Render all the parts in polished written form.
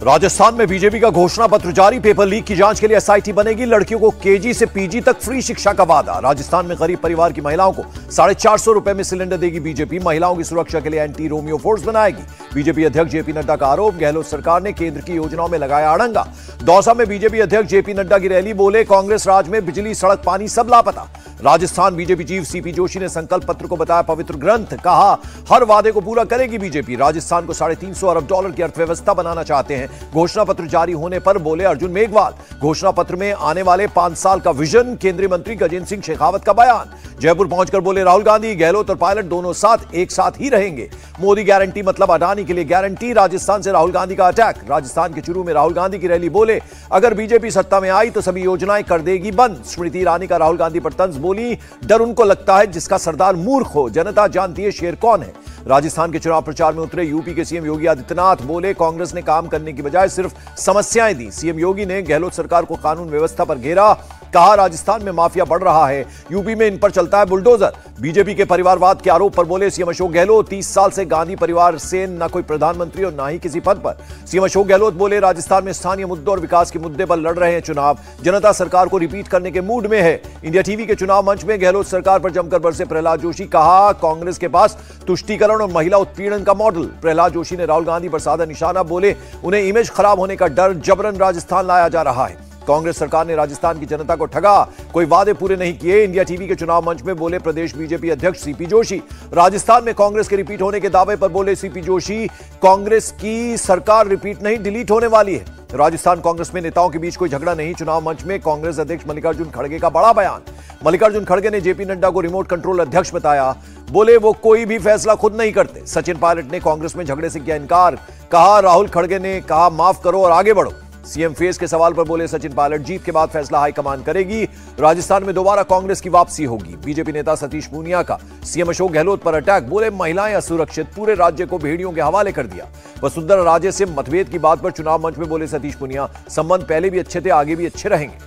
राजस्थान में बीजेपी का घोषणा पत्र जारी, पेपर लीक की जांच के लिए एसआईटी बनेगी, लड़कियों को केजी से पीजी तक फ्री शिक्षा का वादा। राजस्थान में गरीब परिवार की महिलाओं को 450 रुपए में सिलेंडर देगी बीजेपी, महिलाओं की सुरक्षा के लिए एंटी रोमियो फोर्स बनाएगी। बीजेपी अध्यक्ष जेपी नड्डा का आरोप, गहलोत सरकार ने केंद्र की योजनाओं में लगाया अड़ंगा। दौसा में बीजेपी अध्यक्ष जेपी नड्डा की रैली, बोले कांग्रेस राज में बिजली सड़क पानी सब लापता। Rajasthan BJP chief CP Joshi ने संकल्प पत्र को बताया पवित्र ग्रंथ, कहा हर वादे को पूरा करेगी बीजेपी। राजस्थान को $350 अरब की अर्थव्यवस्था बनाना चाहते हैं। घोषणा पत्र जारी होने पर बोले अर्जुन मेघवाल, घोषणा पत्र में आने वाले 5 साल का विजन। केंद्रीय मंत्री गजेंद्र सिंह शेखावत का बयान। जयपुर पहुंचकर बोले राहुल गांधी, गहलोत और पायलट दोनों एक साथ ही रहेंगे। मोदी गारंटी मतलब अडानी के लिए गारंटी। राजस्थान से राहुल गांधी का अटैक। राजस्थान के चूरू में राहुल गांधी की रैली, बोले अगर बीजेपी सत्ता में आई तो सभी योजनाएं कर देगी बंद। स्मृति ईरानी का राहुल गांधी पर तंज, बोली डर उनको लगता है जिसका सरदार मूर्ख हो, जनता जानती है शेर कौन है। राजस्थान के चुनाव प्रचार में उतरे यूपी के सीएम योगी आदित्यनाथ, बोले कांग्रेस ने काम करने की बजाय सिर्फ समस्याएं दी। सीएम योगी ने गहलोत सरकार को कानून व्यवस्था पर घेरा, कहा राजस्थान में माफिया बढ़ रहा है, यूपी में इन पर चलता है बुलडोजर। बीजेपी के परिवारवाद के आरोप पर बोले सीएम अशोक गहलोत, 30 साल से गांधी परिवार से न कोई प्रधानमंत्री और न ही किसी पद पर। सीएम अशोक गहलोत बोले राजस्थान में स्थानीय मुद्दों और विकास के मुद्दे पर लड़ रहे हैं चुनाव, जनता सरकार को रिपीट करने के मूड में है। इंडिया टीवी के चुनाव मंच में गहलोत सरकार पर जमकर बरसे प्रहलाद जोशी, कहा कांग्रेस के पास तुष्टीकरण और महिला उत्पीड़न का मॉडल। प्रहलाद जोशी ने राहुल गांधी पर साधा निशाना, बोले उन्हें इमेज खराब होने का डर, जबरन राजस्थान लाया जा रहा है। कांग्रेस सरकार ने राजस्थान की जनता को ठगा, कोई वादे पूरे नहीं किए। इंडिया टीवी के चुनाव मंच में बोले प्रदेश बीजेपी अध्यक्ष सीपी जोशी। राजस्थान में कांग्रेस के रिपीट होने के दावे पर बोले सीपी जोशी, कांग्रेस की सरकार रिपीट नहीं डिलीट होने वाली है। राजस्थान कांग्रेस में नेताओं के बीच कोई झगड़ा नहीं। चुनाव मंच में कांग्रेस अध्यक्ष मल्लिकार्जुन खड़गे का बड़ा बयान। मल्लिकार्जुन खड़गे ने जेपी नड्डा को रिमोट कंट्रोल अध्यक्ष बताया, बोले वो कोई भी फैसला खुद नहीं करते। सचिन पायलट ने कांग्रेस में झगड़े से किया इनकार, कहा राहुल खड़गे ने कहा माफ करो और आगे बढ़ो। सीएम फेस के सवाल पर बोले सचिन पायलट, जीत के बाद फैसला हाईकमान करेगी, राजस्थान में दोबारा कांग्रेस की वापसी होगी। बीजेपी नेता सतीश पूनिया का सीएम अशोक गहलोत पर अटैक, बोले महिलाएं असुरक्षित, पूरे राज्य को भेड़ियों के हवाले कर दिया। वसुंधरा राजे से मतभेद की बात पर चुनाव मंच में बोले सतीश पूनिया, संबंध पहले भी अच्छे थे, आगे भी अच्छे रहेंगे।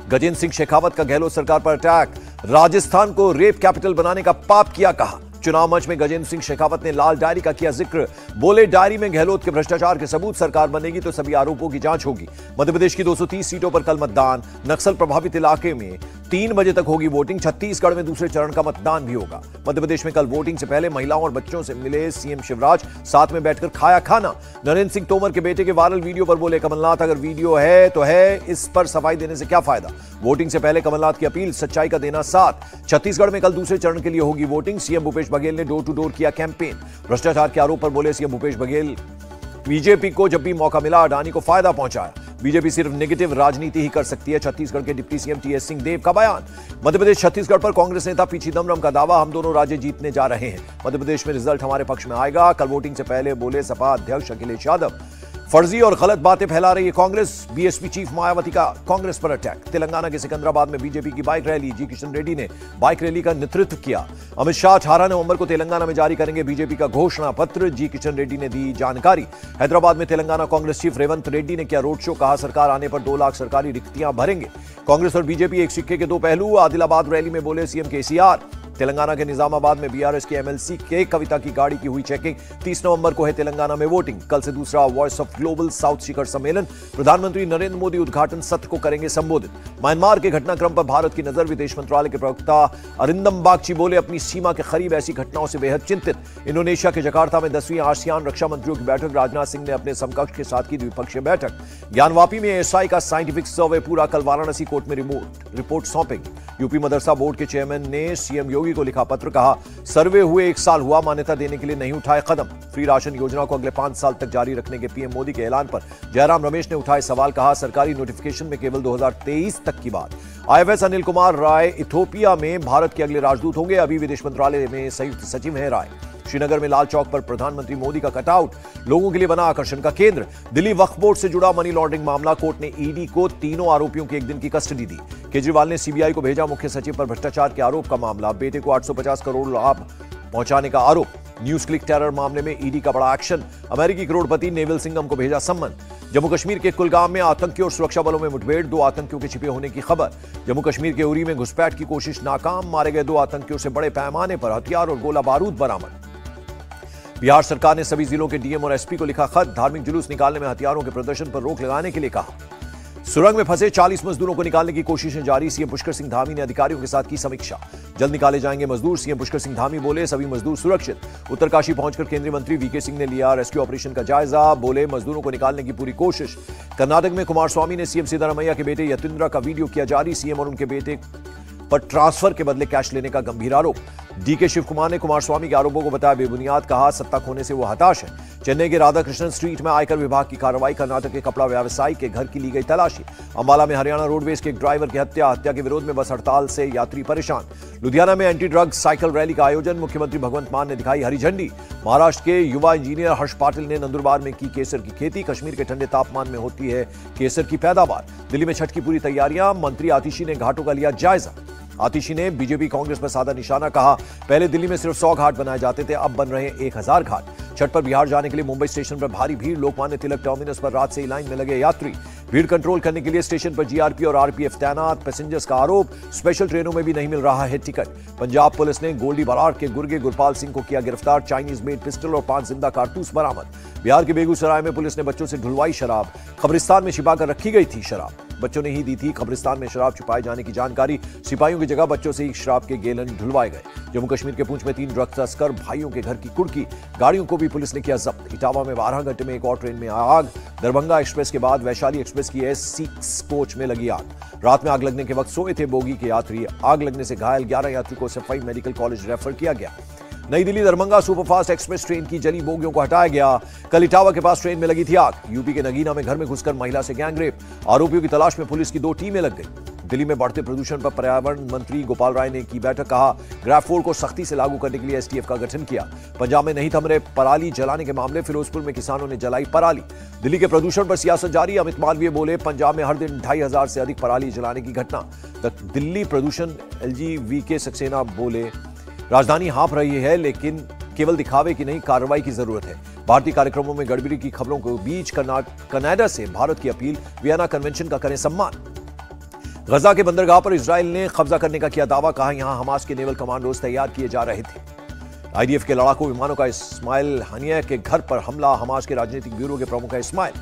गजेंद्र सिंह शेखावत का गहलोत सरकार पर अटैक, राजस्थान को रेप कैपिटल बनाने का पाप किया, कहा। चुनाव मंच में गजेंद्र सिंह शेखावत ने लाल डायरी का किया जिक्र, बोले डायरी में गहलोत के भ्रष्टाचार के सबूत, सरकार बनेगी तो सभी आरोपों की जांच होगी। मध्य प्रदेश की 230 सीटों पर कल मतदान, नक्सल प्रभावित इलाके में 3 बजे तक होगी वोटिंग। छत्तीसगढ़ में दूसरे चरण का मतदान भी होगा। मध्य प्रदेश में कल वोटिंग से पहले महिलाओं और बच्चों से मिले सीएम शिवराज, साथ में बैठकर खाया खाना। नरेंद्र सिंह तोमर के बेटे के वायरल वीडियो पर बोले कमलनाथ, अगर वीडियो है तो है, इस पर सफाई देने से क्या फायदा। वोटिंग से पहले कमलनाथ की अपील, सच्चाई का देना साथ। छत्तीसगढ़ में कल दूसरे चरण के लिए होगी वोटिंग। सीएम भूपेश बघेल ने डोर टू डोर किया कैंपेन। भ्रष्टाचार के आरोप पर बोले सीएम भूपेश बघेल, बीजेपी को जब भी मौका मिला अडानी को फायदा पहुंचाया। बीजेपी सिर्फ नेगेटिव राजनीति ही कर सकती है। छत्तीसगढ़ के डिप्टी सीएम टीएस सिंहदेव का बयान। मध्य प्रदेश छत्तीसगढ़ पर कांग्रेस नेता पी चिदम्बरम का दावा, हम दोनों राज्य जीतने जा रहे हैं, मध्य प्रदेश में रिजल्ट हमारे पक्ष में आएगा। कल वोटिंग से पहले बोले सपा अध्यक्ष अखिलेश यादव, फर्जी और गलत बातें फैला रही है कांग्रेस। बीएसपी चीफ मायावती का कांग्रेस पर अटैक। तेलंगाना के सिकंदराबाद में बीजेपी की बाइक रैली, जी किशन रेड्डी ने बाइक रैली का नेतृत्व किया। अमित शाह 18 नवंबर को तेलंगाना में जारी करेंगे बीजेपी का घोषणा पत्र, जी किशन रेड्डी ने दी जानकारी। हैदराबाद में तेलंगाना कांग्रेस चीफ रेवंत रेड्डी ने किया रोड शो, कहा सरकार आने पर 2 लाख सरकारी रिक्तियां भरेंगे। कांग्रेस और बीजेपी एक सिक्के के 2 पहलू। आदिलाबाद रैली में बोले सीएम केसीआर। तेलंगाना के निजामाबाद में बीआरएस के एमएलसी के कविता की गाड़ी की हुई चेकिंग। 30 नवंबर को है तेलंगाना में वोटिंग। कल से दूसरा वॉइस ऑफ ग्लोबल साउथ शिखर सम्मेलन, प्रधानमंत्री नरेंद्र मोदी उद्घाटन सत्र को करेंगे संबोधित। म्यांमार के घटनाक्रम पर भारत की नजर, विदेश मंत्रालय के प्रवक्ता अरिंदम बागची बोले अपनी सीमा के करीब ऐसी घटनाओं से बेहद चिंतित। इंडोनेशिया के जकार्ता में 10वीं आसियान रक्षा मंत्रियों की बैठक, राजनाथ सिंह ने अपने समकक्ष के साथ की द्विपक्षीय बैठक। ज्ञानवापी में एएसआई का साइंटिफिक सर्वे पूरा, कल वाराणसी कोर्ट में रिपोर्ट सौंपेगी। यूपी मदरसा बोर्ड के चेयरमैन ने सीएम योगी को लिखा पत्र, कहा सर्वे हुए 1 साल हुआ, मान्यता देने के लिए नहीं उठाए कदम। फ्री राशन योजना को अगले 5 साल तक जारी रखने के पीएम मोदी के ऐलान पर जयराम रमेश ने उठाए सवाल, कहा सरकारी नोटिफिकेशन में केवल 2023 तक की बात। आईएफएस अनिल कुमार राय इथोपिया में भारत के अगले राजदूत होंगे, अभी विदेश मंत्रालय में संयुक्त सचिव हैं राय। श्रीनगर में लाल चौक पर प्रधानमंत्री मोदी का कटआउट, लोगों के लिए बना आकर्षण का केंद्र। दिल्ली वक्फ बोर्ड से जुड़ा मनी लॉन्ड्रिंग मामला, कोर्ट ने ईडी को तीनों आरोपियों की 1 दिन की कस्टडी दी। केजरीवाल ने सीबीआई को भेजा मुख्य सचिव पर भ्रष्टाचार के आरोप का मामला, बेटे को 850 करोड़ लाभ पहुंचाने का आरोप। न्यूज क्लिक टेरर मामले में ईडी का बड़ा एक्शन, अमेरिकी करोड़पति नेविल सिंघम को भेजा सम्मन। जम्मू कश्मीर के कुलगाम में आतंकियों और सुरक्षा बलों में मुठभेड़, 2 आतंकियों के छिपे होने की खबर। जम्मू कश्मीर के उरी में घुसपैठ की कोशिश नाकाम, मारे गए 2 आतंकियों से बड़े पैमाने पर हथियार और गोला बारूद बरामद। बिहार सरकार ने सभी जिलों के डीएम और एसपी को लिखा खत, धार्मिक जुलूस निकालने में हथियारों के प्रदर्शन पर रोक लगाने के लिए कहा। सुरंग में फंसे 40 मजदूरों को निकालने की कोशिशें जारी, सीएम पुष्कर सिंह धामी ने अधिकारियों के साथ की समीक्षा। जल्द निकाले जाएंगे मजदूर, सीएम पुष्कर सिंह धामी बोले सभी मजदूर सुरक्षित। उत्तरकाशी पहुंचकर केंद्रीय मंत्री वीके सिंह ने लिया रेस्क्यू ऑपरेशन का जायजा, बोले मजदूरों को निकालने की पूरी कोशिश। कर्नाटक में कुमारस्वामी ने सीएम सिद्धरामैया के बेटे यतींद्र का वीडियो किया जारी, सीएम और उनके बेटे पर ट्रांसफर के बदले कैश लेने का गंभीर आरोप। डीके शिव कुमार ने कुमारस्वामी के आरोपों को बताया बेबुनियाद, कहा सत्ता खोने से वो हताश है। चेन्नई के राधाकृष्णन स्ट्रीट में आयकर विभाग की कार्रवाई, कर्नाटक के कपड़ा व्यवसायी के घर की ली गई तलाशी। अंबाला में हरियाणा रोडवेज के एक ड्राइवर की हत्या के विरोध में बस हड़ताल से यात्री परेशान। लुधियाना में एंटी ड्रग्स साइकिल रैली का आयोजन, मुख्यमंत्री भगवंत मान ने दिखाई हरी झंडी। महाराष्ट्र के युवा इंजीनियर हर्ष पाटिल ने नंदुरबार में की केसर की खेती, कश्मीर के ठंडे तापमान में होती है केसर की पैदावार। दिल्ली में छठ की पूरी तैयारियां, मंत्री आतिशी ने घाटों का लिया जायजा। आतिशी ने बीजेपी कांग्रेस पर साधा निशाना, कहा पहले दिल्ली में सिर्फ 100 घाट बनाए जाते थे, अब बन रहे 1000 घाट। छठ पर बिहार जाने के लिए मुंबई स्टेशन पर भारी भीड़, लोकमान्य तिलक टर्मिनस पर रात से ही लाइन में लगे यात्री। भीड़ कंट्रोल करने के लिए स्टेशन पर जीआरपी और आरपीएफ तैनात, पैसेंजर्स का आरोप स्पेशल ट्रेनों में भी नहीं मिल रहा है टिकट। पंजाब पुलिस ने गोल्डी बराड़ के गुर्गे गुरपाल सिंह को किया गिरफ्तार, चाइनीज मेड पिस्टल और 5 जिंदा कारतूस बरामद। बिहार के बेगूसराय में पुलिस ने बच्चों से ढुलवाई शराब, कब्रिस्तान में छिपा कर रखी गई थी शराब, बच्चों ने ही दी थी कब्रिस्तान में शराब छुपाए जाने की जानकारी। सिपाहियों की जगह बच्चों से ही शराब के गैलन ढुलवाए गए। जम्मू कश्मीर के पुंछ में 3 ड्रग तस्कर भाइयों के घर की कुर्की, गाड़ियों को भी पुलिस ने किया जब्त। इटावा में 12 घंटे में एक और ट्रेन में आग, दरभंगा एक्सप्रेस के बाद वैशाली एक्सप्रेस की S6 कोच में लगी आग। रात में आग लगने के वक्त सोए थे बोगी के यात्री, आग लगने से घायल 11 यात्री को सफाई मेडिकल कॉलेज रेफर किया गया। नई Delhi Darbhanga superfast express train की जली बोगियों को हटाया गया। कल इटावा के पास ट्रेन में लगी थी आग। यूपी के नगीना में घर में घुसकर महिला से गैंगरेप, आरोपियों की तलाश में पुलिस की 2 टीमें लग गई। दिल्ली में बढ़ते प्रदूषण पर पर्यावरण मंत्री गोपाल राय ने की बैठक, कहा ग्राफ 4 को सख्ती से लागू करने के लिए एसटीएफ का गठन किया। पंजाब में नहीं थम रहे पराली जलाने के मामले, फिरोजपुर में किसानों ने जलाई पराली। दिल्ली के प्रदूषण पर सियासत जारी, अमित मालवीय बोले पंजाब में हर दिन 2500 से अधिक पराली जलाने की घटना। दिल्ली प्रदूषण एलजी वीके सक्सेना बोले राजधानी हाँफ रही है, लेकिन केवल दिखावे की नहीं कार्रवाई की जरूरत है। भारतीय कार्यक्रमों में गड़बड़ी की खबरों के बीच कनाडा से भारत की अपील, वियना कन्वेंशन का करें सम्मान। गजा के बंदरगाह पर इजराइल ने कब्जा करने का किया दावा, कहा यहां हमास के नेवल कमांडोज तैयार किए जा रहे थे। आईडीएफ के लड़ाकू विमानों का इस्माइल हनिया के घर पर हमला, हमास के राजनीतिक ब्यूरो के प्रमुख है इस्माइल।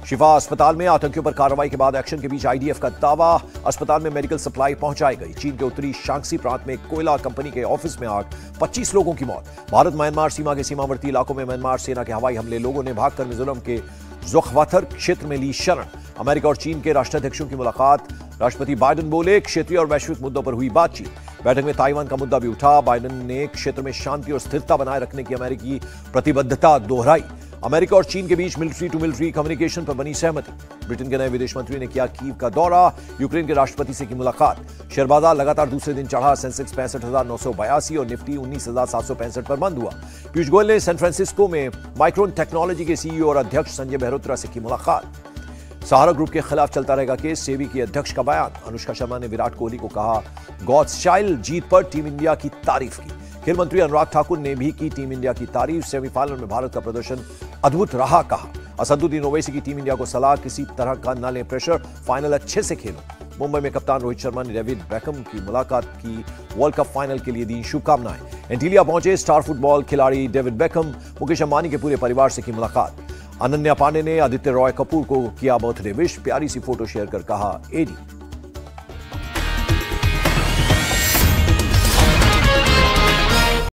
शिफा अस्पताल में आतंकियों पर कार्रवाई के बाद एक्शन के बीच आईडीएफ का दावा, अस्पताल में मेडिकल सप्लाई पहुंचाई गई। चीन के उत्तरी शांक्सी प्रांत में कोयला कंपनी के ऑफिस में आग, 25 लोगों की मौत। भारत म्यांमार सीमा के सीमावर्ती इलाकों में म्यांमार सेना के हवाई हमले, लोगों ने भागकर मिजोरम के जोखवाथर क्षेत्र में ली शरण। अमेरिका और चीन के राष्ट्राध्यक्षों की मुलाकात, राष्ट्रपति बाइडेन बोले क्षेत्रीय और वैश्विक मुद्दों पर हुई बातचीत। बैठक में ताइवान का मुद्दा भी उठा, बाइडेन ने क्षेत्र में शांति और स्थिरता बनाए रखने की अमेरिकी प्रतिबद्धता दोहराई। अमेरिका और चीन के बीच मिलिट्री टू मिलिट्री कम्युनिकेशन पर बनी सहमति। ब्रिटेन के नए विदेश मंत्री ने किया कीव का दौरा, यूक्रेन के राष्ट्रपति से की मुलाकात। शेयर बाजार लगातार दूसरे दिन चढ़ा, सेंसेक्स 65,982 और निफ्टी 19,765 पर बंद हुआ। पीयूष गोयल ने सैन फ्रांसिस्को में माइक्रोन टेक्नोलॉजी के सीईओ और अध्यक्ष संजय मेहरोत्रा से की मुलाकात। सहारा ग्रुप के खिलाफ चलता रहेगा केस, सेबी की अध्यक्ष का बयान। अनुष्का शर्मा ने विराट कोहली को कहा गॉड्स चाइल्ड, जीत पर टीम इंडिया की तारीफ की। खेल मंत्री अनुराग ठाकुर ने भी की टीम इंडिया की तारीफ, सेमीफाइनल में भारत का प्रदर्शन अद्भुत रहा, कहा। असदुद्दीन ओवैसी की टीम इंडिया को सलाह, किसी तरह का न लें प्रेशर, फाइनल अच्छे से खेलो। मुंबई में कप्तान रोहित शर्मा ने डेविड बेकहम की मुलाकात की, वर्ल्ड कप फाइनल के लिए दी शुभकामनाएं। एंटीलिया पहुंचे स्टार फुटबॉल खिलाड़ी डेविड बेकहम, मुकेश अंबानी के पूरे परिवार से की मुलाकात। अनन्या पांडे ने आदित्य रॉय कपूर को किया बर्थडे विश, प्यारी सी फोटो शेयर कर कहा एडी।